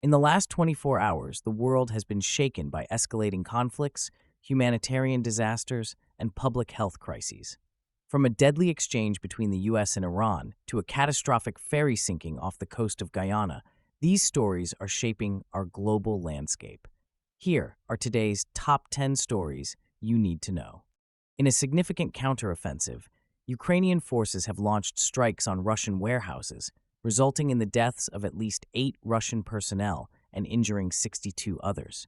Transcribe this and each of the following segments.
In the last 24 hours, the world has been shaken by escalating conflicts, humanitarian disasters, and public health crises. From a deadly exchange between the US and Iran to a catastrophic ferry sinking off the coast of Guyana, these stories are shaping our global landscape. Here are today's top 10 stories you need to know. In a significant counteroffensive, Ukrainian forces have launched strikes on Russian warehouses, resulting in the deaths of at least 8 Russian personnel and injuring 62 others.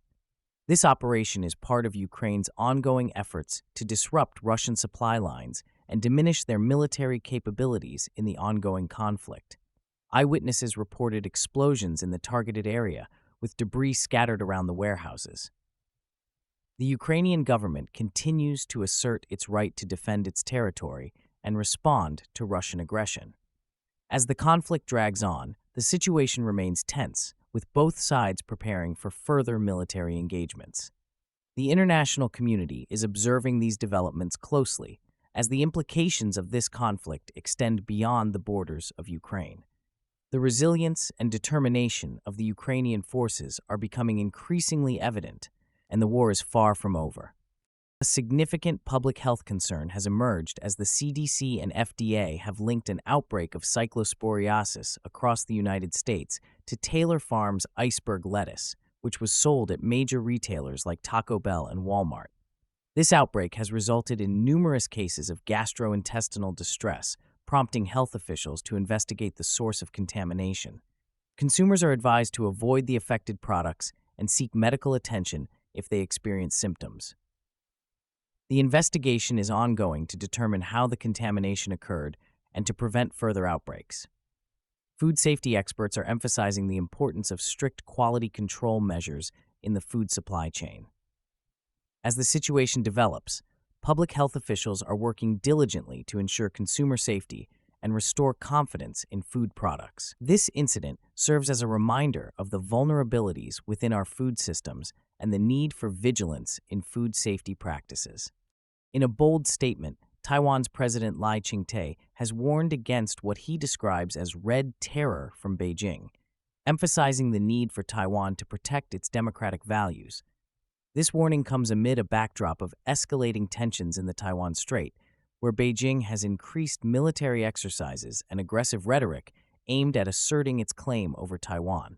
This operation is part of Ukraine's ongoing efforts to disrupt Russian supply lines and diminish their military capabilities in the ongoing conflict. Eyewitnesses reported explosions in the targeted area, with debris scattered around the warehouses. The Ukrainian government continues to assert its right to defend its territory and respond to Russian aggression. As the conflict drags on, the situation remains tense, with both sides preparing for further military engagements. The international community is observing these developments closely, as the implications of this conflict extend beyond the borders of Ukraine. The resilience and determination of the Ukrainian forces are becoming increasingly evident, and the war is far from over. A significant public health concern has emerged as the CDC and FDA have linked an outbreak of cyclosporiasis across the United States to Taylor Farms' iceberg lettuce, which was sold at major retailers like Taco Bell and Walmart. This outbreak has resulted in numerous cases of gastrointestinal distress, prompting health officials to investigate the source of contamination. Consumers are advised to avoid the affected products and seek medical attention if they experience symptoms. The investigation is ongoing to determine how the contamination occurred and to prevent further outbreaks. Food safety experts are emphasizing the importance of strict quality control measures in the food supply chain. As the situation develops, public health officials are working diligently to ensure consumer safety and restore confidence in food products. This incident serves as a reminder of the vulnerabilities within our food systems and the need for vigilance in food safety practices. In a bold statement, Taiwan's President Lai Ching-te has warned against what he describes as red terror from Beijing, emphasizing the need for Taiwan to protect its democratic values. This warning comes amid a backdrop of escalating tensions in the Taiwan Strait, where Beijing has increased military exercises and aggressive rhetoric aimed at asserting its claim over Taiwan.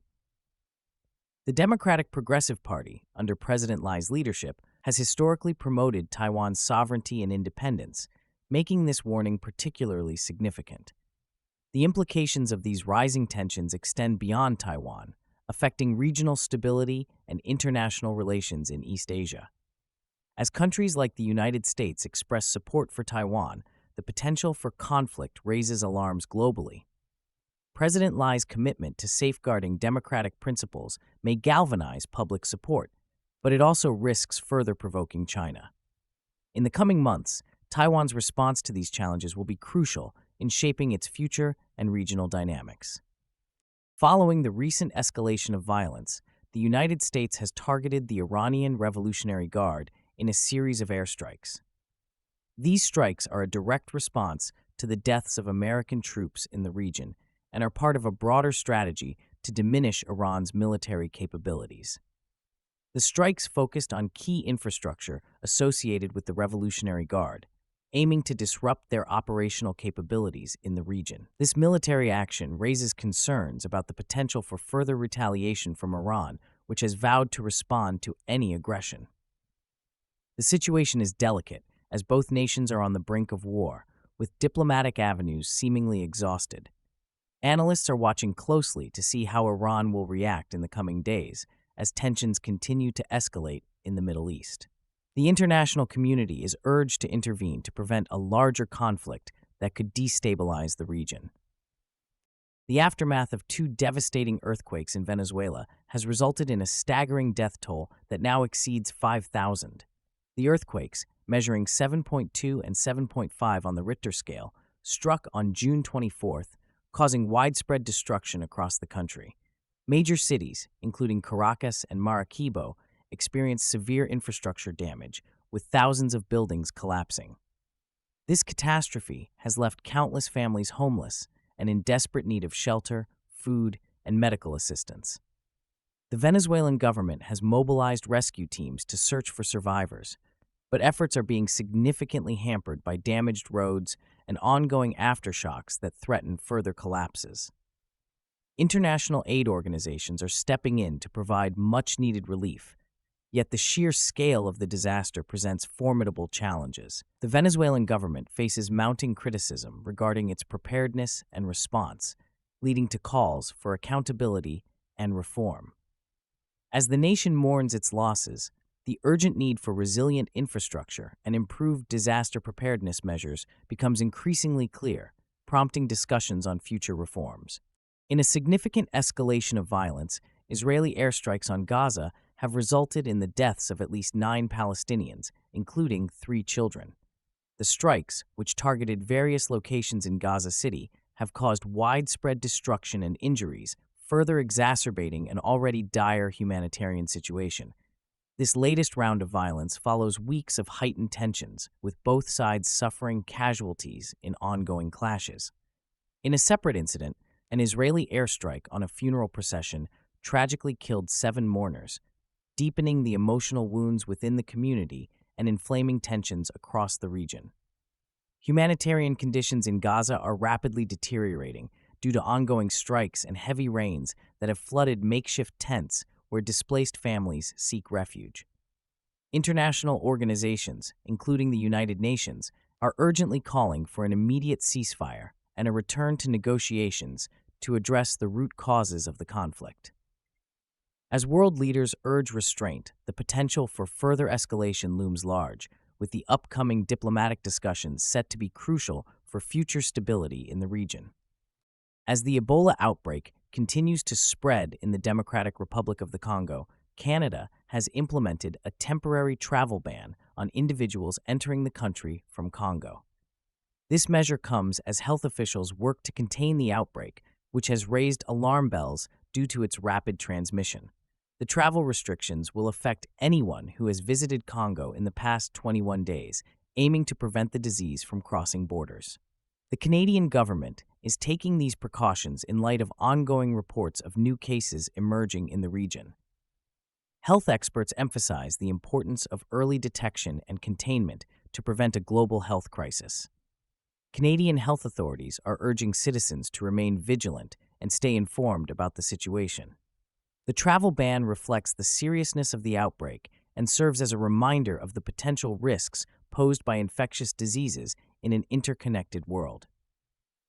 The Democratic Progressive Party, under President Lai's leadership, has historically promoted Taiwan's sovereignty and independence, making this warning particularly significant. The implications of these rising tensions extend beyond Taiwan, affecting regional stability and international relations in East Asia. As countries like the United States express support for Taiwan, the potential for conflict raises alarms globally. President Lai's commitment to safeguarding democratic principles may galvanize public support, but it also risks further provoking China. In the coming months, Taiwan's response to these challenges will be crucial in shaping its future and regional dynamics. Following the recent escalation of violence, the United States has targeted the Iranian Revolutionary Guard in a series of airstrikes. These strikes are a direct response to the deaths of American troops in the region and are part of a broader strategy to diminish Iran's military capabilities. The strikes focused on key infrastructure associated with the Revolutionary Guard, aiming to disrupt their operational capabilities in the region. This military action raises concerns about the potential for further retaliation from Iran, which has vowed to respond to any aggression. The situation is delicate, as both nations are on the brink of war, with diplomatic avenues seemingly exhausted. Analysts are watching closely to see how Iran will react in the coming days, as tensions continue to escalate in the Middle East. The international community is urged to intervene to prevent a larger conflict that could destabilize the region. The aftermath of 2 devastating earthquakes in Venezuela has resulted in a staggering death toll that now exceeds 5,000. The earthquakes, measuring 7.2 and 7.5 on the Richter scale, struck on June 24th, causing widespread destruction across the country. Major cities, including Caracas and Maracaibo, experienced severe infrastructure damage, with thousands of buildings collapsing. This catastrophe has left countless families homeless and in desperate need of shelter, food, and medical assistance. The Venezuelan government has mobilized rescue teams to search for survivors, but efforts are being significantly hampered by damaged roads and ongoing aftershocks that threaten further collapses. International aid organizations are stepping in to provide much-needed relief, yet the sheer scale of the disaster presents formidable challenges. The Venezuelan government faces mounting criticism regarding its preparedness and response, leading to calls for accountability and reform. As the nation mourns its losses, the urgent need for resilient infrastructure and improved disaster preparedness measures becomes increasingly clear, prompting discussions on future reforms. In a significant escalation of violence, Israeli airstrikes on Gaza have resulted in the deaths of at least 9 Palestinians, including 3 children. The strikes, which targeted various locations in Gaza City, have caused widespread destruction and injuries, further exacerbating an already dire humanitarian situation. This latest round of violence follows weeks of heightened tensions, with both sides suffering casualties in ongoing clashes. In a separate incident, an Israeli airstrike on a funeral procession tragically killed 7 mourners, deepening the emotional wounds within the community and inflaming tensions across the region. Humanitarian conditions in Gaza are rapidly deteriorating due to ongoing strikes and heavy rains that have flooded makeshift tents where displaced families seek refuge. International organizations, including the United Nations, are urgently calling for an immediate ceasefire and a return to negotiations to address the root causes of the conflict. As world leaders urge restraint, the potential for further escalation looms large, with the upcoming diplomatic discussions set to be crucial for future stability in the region. As the Ebola outbreak continues to spread in the Democratic Republic of the Congo, Canada has implemented a temporary travel ban on individuals entering the country from Congo. This measure comes as health officials work to contain the outbreak, which has raised alarm bells due to its rapid transmission. The travel restrictions will affect anyone who has visited Congo in the past 21 days, aiming to prevent the disease from crossing borders. The Canadian government is taking these precautions in light of ongoing reports of new cases emerging in the region. Health experts emphasize the importance of early detection and containment to prevent a global health crisis. Canadian health authorities are urging citizens to remain vigilant and stay informed about the situation. The travel ban reflects the seriousness of the outbreak and serves as a reminder of the potential risks posed by infectious diseases in an interconnected world.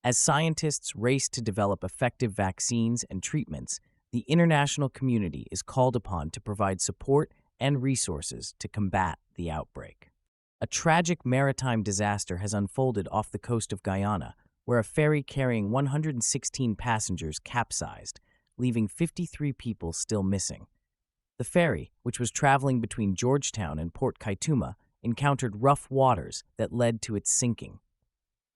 As scientists race to develop effective vaccines and treatments, the international community is called upon to provide support and resources to combat the outbreak. A tragic maritime disaster has unfolded off the coast of Guyana, where a ferry carrying 116 passengers capsized, leaving 53 people still missing. The ferry, which was traveling between Georgetown and Port Kaituma, encountered rough waters that led to its sinking.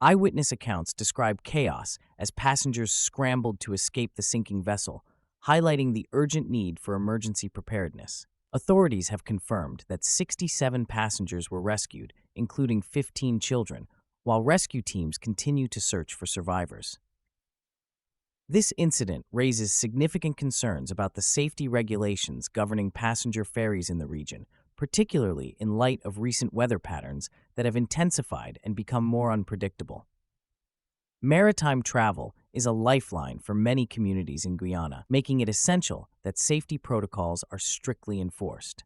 Eyewitness accounts describe chaos as passengers scrambled to escape the sinking vessel, highlighting the urgent need for emergency preparedness. Authorities have confirmed that 67 passengers were rescued, including 15 children, while rescue teams continue to search for survivors. This incident raises significant concerns about the safety regulations governing passenger ferries in the region, particularly in light of recent weather patterns that have intensified and become more unpredictable. Maritime travel is a lifeline for many communities in Guyana, making it essential that safety protocols are strictly enforced.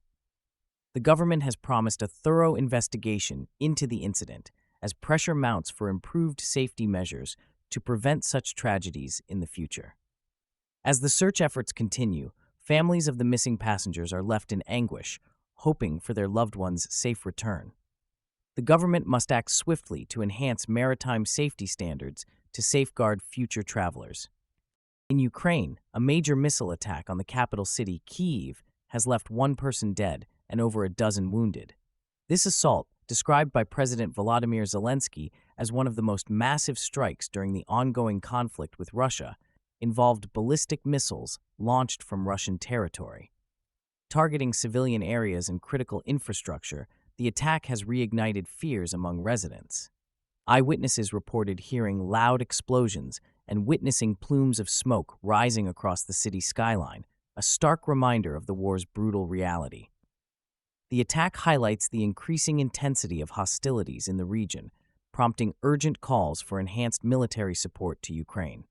The government has promised a thorough investigation into the incident as pressure mounts for improved safety measures to prevent such tragedies in the future. As the search efforts continue, families of the missing passengers are left in anguish, hoping for their loved ones' safe return. The government must act swiftly to enhance maritime safety standards to safeguard future travelers. In Ukraine, a major missile attack on the capital city, Kyiv, has left 1 person dead and over a dozen wounded. This assault, described by President Volodymyr Zelensky as one of the most massive strikes during the ongoing conflict with Russia, involved ballistic missiles launched from Russian territory. Targeting civilian areas and critical infrastructure, the attack has reignited fears among residents. Eyewitnesses reported hearing loud explosions and witnessing plumes of smoke rising across the city skyline, a stark reminder of the war's brutal reality. The attack highlights the increasing intensity of hostilities in the region, prompting urgent calls for enhanced military support to Ukraine.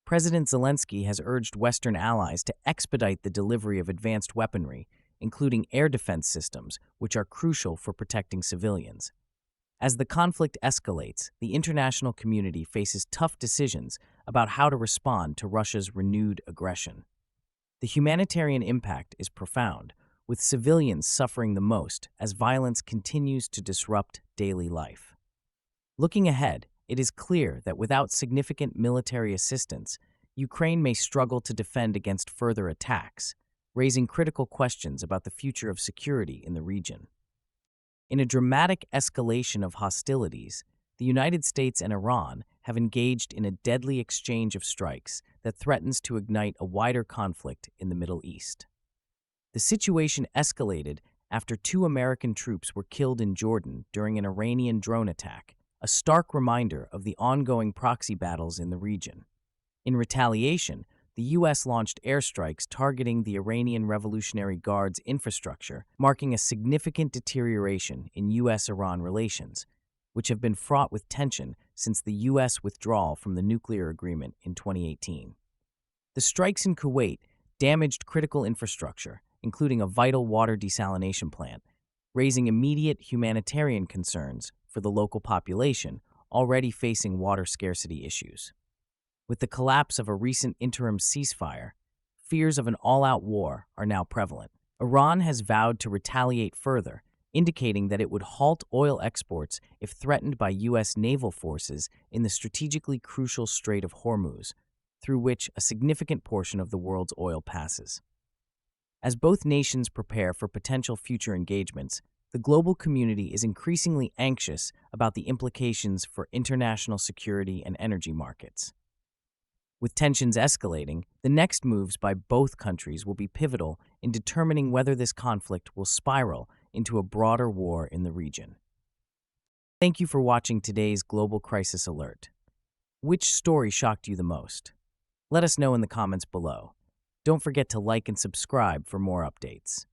President Zelensky has urged Western allies to expedite the delivery of advanced weaponry, including air defense systems, which are crucial for protecting civilians. As the conflict escalates, the international community faces tough decisions about how to respond to Russia's renewed aggression. The humanitarian impact is profound, with civilians suffering the most as violence continues to disrupt daily life. Looking ahead, it is clear that without significant military assistance, Ukraine may struggle to defend against further attacks, raising critical questions about the future of security in the region. In a dramatic escalation of hostilities, the United States and Iran have engaged in a deadly exchange of strikes that threatens to ignite a wider conflict in the Middle East. The situation escalated after 2 American troops were killed in Jordan during an Iranian drone attack, a stark reminder of the ongoing proxy battles in the region. In retaliation, the U.S. launched airstrikes targeting the Iranian Revolutionary Guard's infrastructure, marking a significant deterioration in U.S.-Iran relations, which have been fraught with tension since the U.S. withdrawal from the nuclear agreement in 2018. The strikes in Kuwait damaged critical infrastructure, including a vital water desalination plant, raising immediate humanitarian concerns for the local population already facing water scarcity issues. With the collapse of a recent interim ceasefire, fears of an all-out war are now prevalent. Iran has vowed to retaliate further, indicating that it would halt oil exports if threatened by U.S. naval forces in the strategically crucial Strait of Hormuz, through which a significant portion of the world's oil passes. As both nations prepare for potential future engagements, the global community is increasingly anxious about the implications for international security and energy markets. With tensions escalating, the next moves by both countries will be pivotal in determining whether this conflict will spiral into a broader war in the region. Thank you for watching today's Global Crisis Alert. Which story shocked you the most? Let us know in the comments below. Don't forget to like and subscribe for more updates.